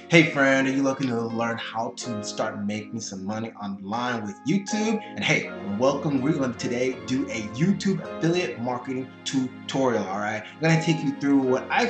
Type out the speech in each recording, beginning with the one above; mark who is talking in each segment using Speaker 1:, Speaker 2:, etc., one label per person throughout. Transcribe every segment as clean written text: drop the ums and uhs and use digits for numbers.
Speaker 1: Hey friend, are you looking to learn how to start making some money online with YouTube? And hey, welcome. We're going to today do a YouTube affiliate marketing tutorial, all right? I'm going to take you through what I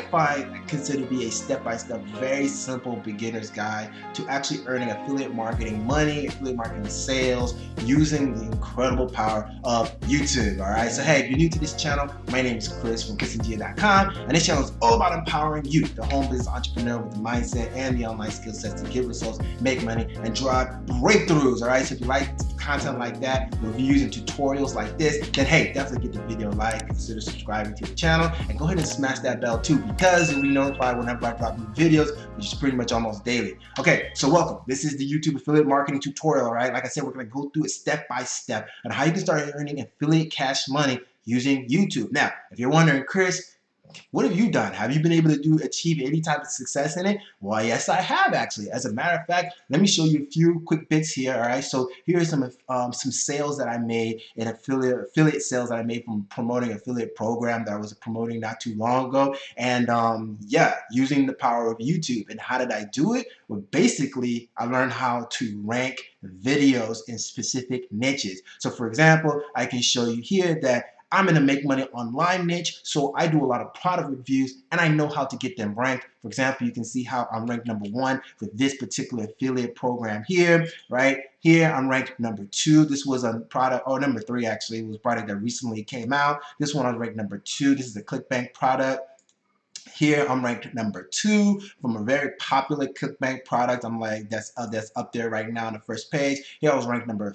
Speaker 1: consider to be a step-by-step, very simple beginner's guide to actually earning affiliate marketing money, affiliate marketing sales, using the incredible power of YouTube, all right? So hey, if you're new to this channel, my name is Chris from Njigha.com, and this channel is all about empowering you, the home business entrepreneur with the mindset and the online skill sets to get results, make money, and drive breakthroughs, all right? So if you like content like that, reviews and tutorials like this, then hey, definitely get the video like, consider subscribing to the channel, and go ahead and smash that bell too, because you'll be notified whenever I drop new videos, which is pretty much almost daily. Okay, so welcome. This is the YouTube affiliate marketing tutorial, all right? Like I said, we're gonna go through it step by step on how you can start earning affiliate cash money using YouTube. Now, if you're wondering, Chris, what have you done? Have you been able to achieve any type of success in it? Well, yes, I have actually. As a matter of fact, let me show you a few quick bits here. All right, so here are some sales that I made in affiliate sales that I made from promoting an affiliate program that I was promoting not too long ago. And yeah, using the power of YouTube. And how did I do it? Well, basically, I learned how to rank videos in specific niches. So, for example, I can show you here that I'm in a make money online niche, so I do a lot of product reviews and I know how to get them ranked. For example, you can see how I'm ranked #1 for this particular affiliate program here, right? Here I'm ranked #2. This was a product, or #3 actually, it was a product that recently came out. This one I was ranked #2. This is a ClickBank product. Here I'm ranked #2 from a very popular ClickBank product. I'm like, that's up there right now on the first page. Here I was ranked #4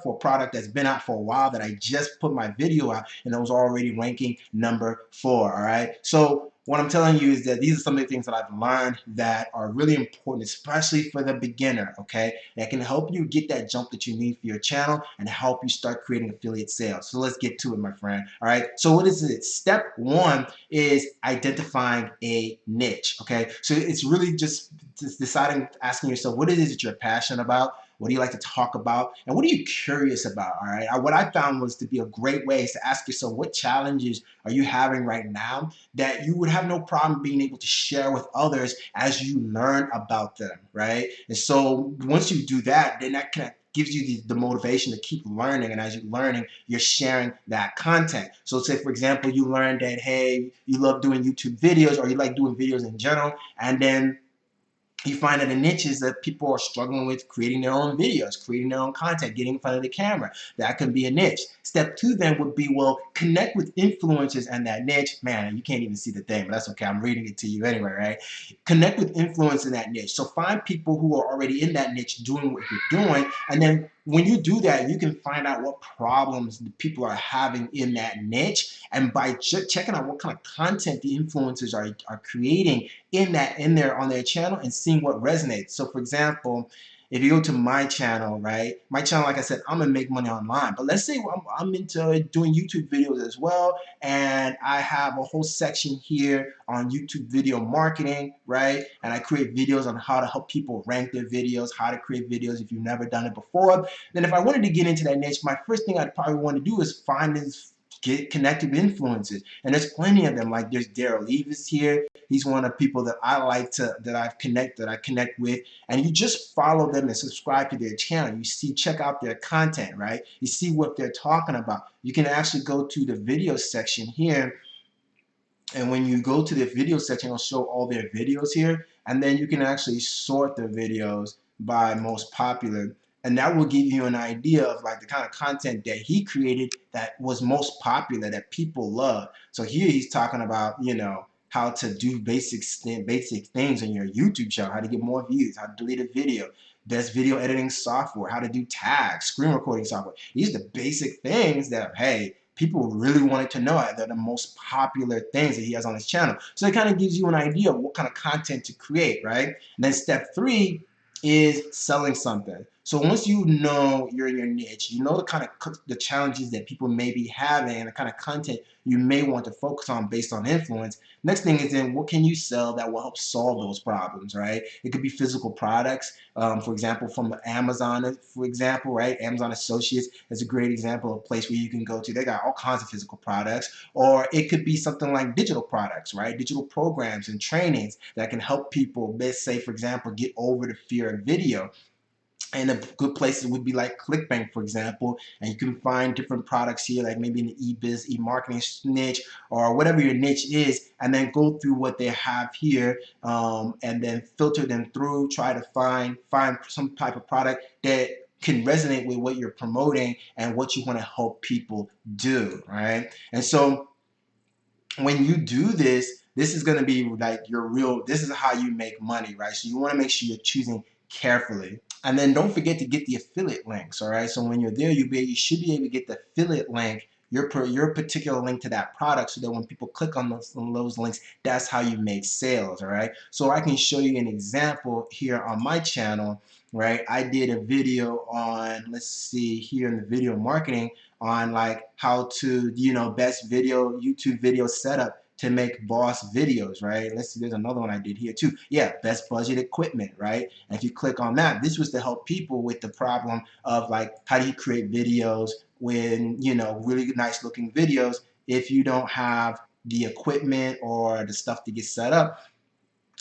Speaker 1: for a product that's been out for a while that I just put my video out, and it was already ranking #4. All right, so what I'm telling you is that these are some of the things that I've learned that are really important, especially for the beginner, okay? That can help you get that jump that you need for your channel and help you start creating affiliate sales. So let's get to it, my friend. All right, so what is it? Step 1 is identifying a niche, okay? So it's really just deciding, asking yourself, what it is that you're passionate about, what do you like to talk about, and what are you curious about, all right? What I found was to be a great way is to ask yourself, what challenges are you having right now that you would have no problem being able to share with others as you learn about them, right? And so once you do that, then that gives you the motivation to keep learning, and as you're learning, you're sharing that content. So say, for example, you learned that, hey, you love doing YouTube videos, or you like doing videos in general, and then you find that the niches that people are struggling with creating their own videos, creating their own content, getting in front of the camera. That can be a niche. Step 2 then would be, well, connect with influencers and that niche. Man, you can't even see the thing, but that's okay. I'm reading it to you anyway, right? Connect with influencers in that niche. So find people who are already in that niche doing what you're doing, and then when you do that, you can find out what problems the people are having in that niche, and by checking out what kind of content the influencers are creating in there on their channel and seeing what resonates. So for example, if you go to my channel, right? My channel, like I said, I'm gonna make money online. But let's say I'm into doing YouTube videos as well, and I have a whole section here on YouTube video marketing, right? And I create videos on how to help people rank their videos, how to create videos if you've never done it before. Then if I wanted to get into that niche, my first thing I'd probably want to do is get connected with influencers, and there's plenty of them. Like there's Daryl Levis here. He's one of the people that I connect with, and you just follow them and subscribe to their channel. You check out their content, right? You see what they're talking about. You can actually go to the video section here, and when you go to the video section, it'll show all their videos here, and then you can actually sort the videos by most popular, and that will give you an idea of like the kind of content that he created that was most popular, that people love. So here he's talking about, you know, how to do basic things on your YouTube channel, how to get more views, how to delete a video, best video editing software, how to do tags, screen recording software. These are the basic things that, hey, people really wanted to know. They're the most popular things that he has on his channel. So it kind of gives you an idea of what kind of content to create, right? And then step 3 is selling something. So once you know you're in your niche, you know the kind of the challenges that people may be having and the kind of content you may want to focus on based on influence. Next thing is then what can you sell that will help solve those problems, right? It could be physical products, for example, from Amazon, for example, right? Amazon Associates is a great example of a place where you can go to. They got all kinds of physical products. Or it could be something like digital products, right? Digital programs and trainings that can help people, let's say, for example, get over the fear of video. And a good places would be like ClickBank, for example, and you can find different products here, like maybe in the e-biz, e-marketing niche, or whatever your niche is, and then go through what they have here, and then filter them through, try to find some type of product that can resonate with what you're promoting and what you want to help people do, right? And so when you do this, this is going to be like your real, this is how you make money, right? So you want to make sure you're choosing carefully. And then don't forget to get the affiliate links, all right? So when you're there, you should be able to get the affiliate link, your particular link to that product, so that when people click on those links, that's how you make sales, all right? So I can show you an example here on my channel, right? I did a video on, let's see here in the video marketing, on like how to, best YouTube video setup to make boss videos, right? Let's see, there's another one I did here too. Yeah, best budget equipment, right? And if you click on that, this was to help people with the problem of like, how do you create videos when, really nice looking videos if you don't have the equipment or the stuff to get set up.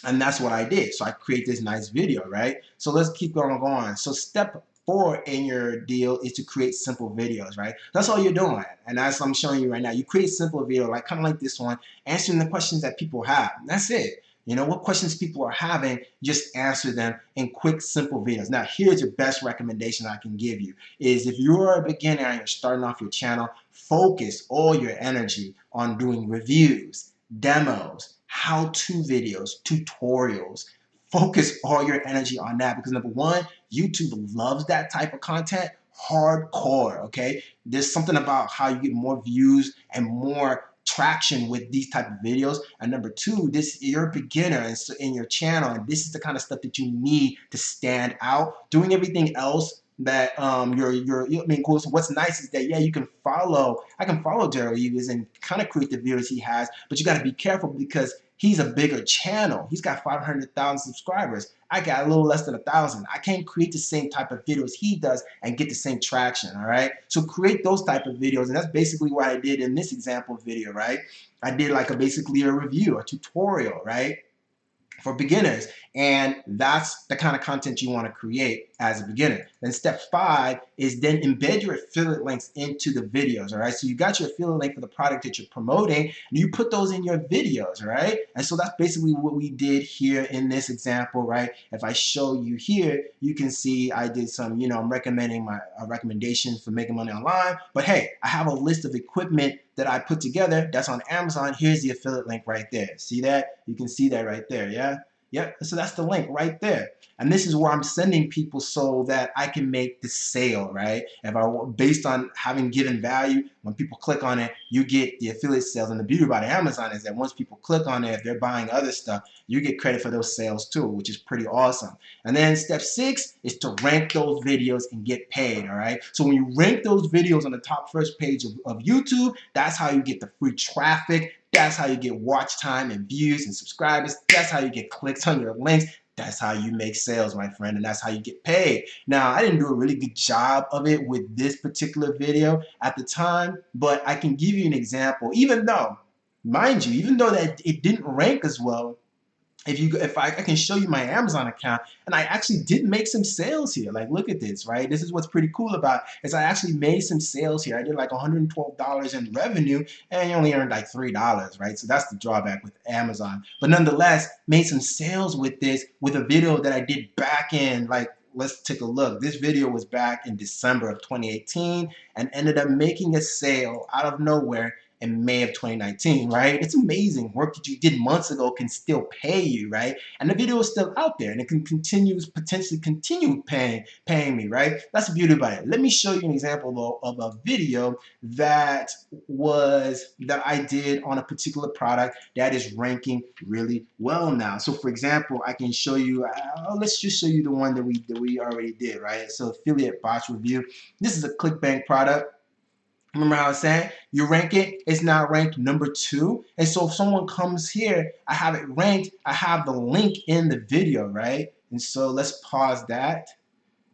Speaker 1: And that's what I did. So I create this nice video, right? So let's keep going. So step 4 in your deal is to create simple videos, right? That's all you're doing. And as I'm showing you right now, you create simple video, like kind of like this one, answering the questions that people have. That's it. What questions people are having, just answer them in quick, simple videos. Now, here's your best recommendation I can give you is if you're a beginner and you're starting off your channel, focus all your energy on doing reviews, demos, how-to videos, tutorials. Focus all your energy on that because number one, YouTube loves that type of content hardcore, okay? There's something about how you get more views and more traction with these type of videos. And number two, you're a beginner and so in your channel, and this is the kind of stuff that you need to stand out. Doing everything else that cool. So what's nice is that I can follow Daryl Eves and kind of create the videos he has, but you got to be careful because he's a bigger channel. He's got 500,000 subscribers. I got a little less than 1,000. I can't create the same type of videos he does and get the same traction, all right? So create those type of videos, and that's basically what I did in this example video, right? I did like basically a review, a tutorial, right? For beginners, and that's the kind of content you want to create as a beginner. Then step 5 is then embed your affiliate links into the videos, all right? So you got your affiliate link for the product that you're promoting, and you put those in your videos, all right? And so that's basically what we did here in this example, right? If I show you here, you can see I did some, I'm recommending my recommendations for making money online, but hey, I have a list of equipment that I put together that's on Amazon. Here's the affiliate link right there. See that? You can see that right there, yeah? Yep, so that's the link right there. And this is where I'm sending people so that I can make the sale, right? Based on having given value, when people click on it, you get the affiliate sales. And the beauty about Amazon is that once people click on it, if they're buying other stuff, you get credit for those sales too, which is pretty awesome. And then step 6 is to rank those videos and get paid, all right? So when you rank those videos on the top first page of YouTube, that's how you get the free traffic. That's how you get watch time and views and subscribers. That's how you get clicks on your links. That's how you make sales, my friend, and that's how you get paid. Now, I didn't do a really good job of it with this particular video at the time, but I can give you an example. Even though, mind you, even though that it didn't rank as well, if I can show you my Amazon account, and I actually did make some sales here. Like, look at this, right? This is what's pretty cool about it, is I actually made some sales here. I did like $112 in revenue, and I only earned like $3, right? So that's the drawback with Amazon. But nonetheless, made some sales with this, with a video that I did back in, like, let's take a look. This video was back in December of 2018 and ended up making a sale out of nowhere in May of 2019, right? It's amazing. Work that you did months ago can still pay you, right? And the video is still out there and it can potentially continue paying me, right? That's the beauty about it. Let me show you an example though of a video that I did on a particular product that is ranking really well now. So for example, I can show you, let's just show you the one that we already did, right? So affiliate bots review. This is a ClickBank product. Remember how I was saying you rank it, it's now ranked number 2. And so if someone comes here, I have it ranked, I have the link in the video, right? And so let's pause that,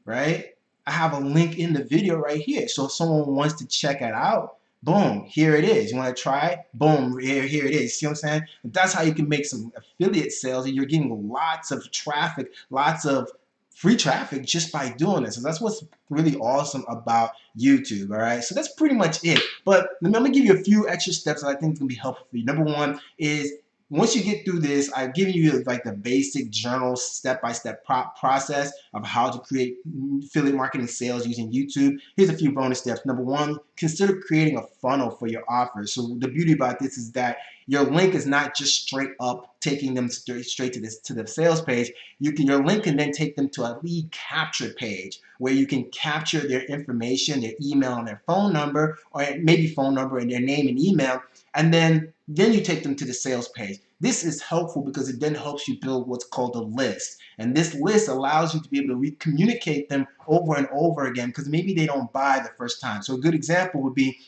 Speaker 1: right? I have a link in the video right here. So if someone wants to check it out, boom, here it is. You want to try it? Boom, here it is. See what I'm saying? That's how you can make some affiliate sales, and you're getting lots of traffic, lots of free traffic just by doing this. So that's what's really awesome about YouTube, all right? So that's pretty much it. But I'm gonna give you a few extra steps that I think is gonna be helpful for you. Number 1 is, once you get through this, I've given you like the basic journal step-by-step process of how to create affiliate marketing sales using YouTube. Here's a few bonus steps. Number 1, consider creating a funnel for your offers. So the beauty about this is that your link is not just straight up taking them straight to the sales page. Your link can then take them to a lead capture page where you can capture their information, their email and their phone number, or maybe phone number and their name and email, and then you take them to the sales page. This is helpful because it then helps you build what's called a list. And this list allows you to be able to communicate them over and over again because maybe they don't buy the first time. So a good example would be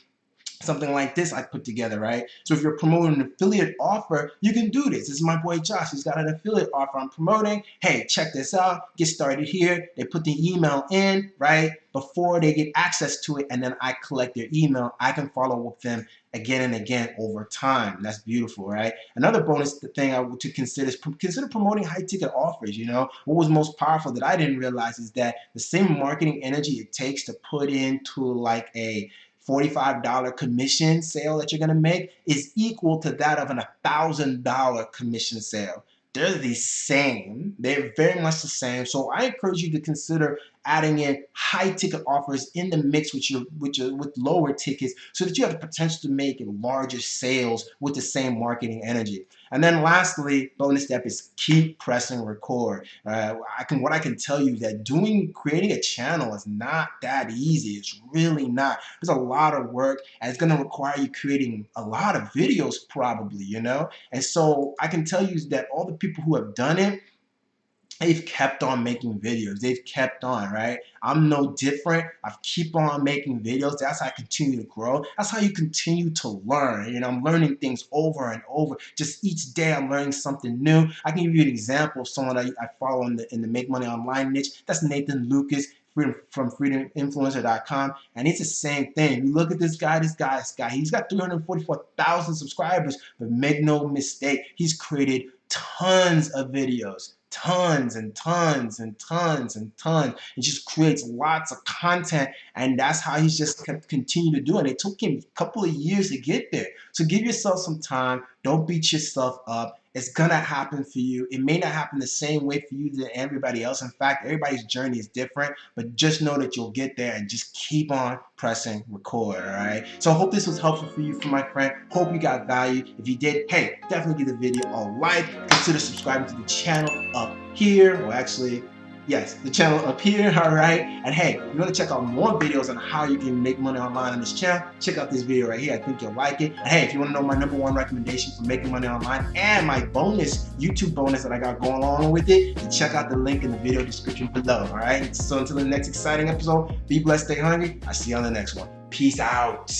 Speaker 1: something like this I put together, right? So if you're promoting an affiliate offer, you can do this. This is my boy Josh. He's got an affiliate offer I'm promoting. Hey, check this out. Get started here. They put the email in, right, before they get access to it, and then I collect their email. I can follow with them again and again over time. That's beautiful, right? Another bonus thing I would to consider is consider promoting high ticket offers. You know, what was most powerful that I didn't realize is that the same marketing energy it takes to put into like a $45 commission sale that you're going to make is equal to that of an $1,000 commission sale. They're the same. They're very much the same. So I encourage you to consider adding in high ticket offers in the mix with lower tickets so that you have the potential to make larger sales with the same marketing energy. And then lastly, bonus step is keep pressing record. What I can tell you is that creating a channel is not that easy. It's really not. There's a lot of work, and it's going to require you creating a lot of videos probably, you know? And so I can tell you that all the people who have done it, they've kept on making videos. They've kept on, right? I'm no different. I keep on making videos. That's how I continue to grow. That's how you continue to learn. You know, I'm learning things over and over. Just each day I'm learning something new. I can give you an example of someone I follow in the Make Money Online niche. That's Nathan Lucas from freedominfluencer.com, and it's the same thing. You look at this guy, he's got 344,000 subscribers, but make no mistake, he's created tons of videos. Tons and tons and tons and tons. It just creates lots of content, and that's how he's just kept continue to do it. It took him a couple of years to get there. So give yourself some time. Don't beat yourself up. It's gonna happen for you. It may not happen the same way for you than everybody else. In fact, everybody's journey is different, but just know that you'll get there and just keep on pressing record, all right? So I hope this was helpful for you, my friend. Hope you got value. If you did, hey, definitely give the video a like. Consider subscribing to the channel up here, or actually, yes, the channel up here, all right? And hey, if you want to check out more videos on how you can make money online on this channel, check out this video right here. I think you'll like it. And hey, if you want to know my #1 recommendation for making money online and my bonus, YouTube bonus that I got going on with it, then check out the link in the video description below, all right? So until the next exciting episode, be blessed, stay hungry. I'll see you on the next one. Peace out.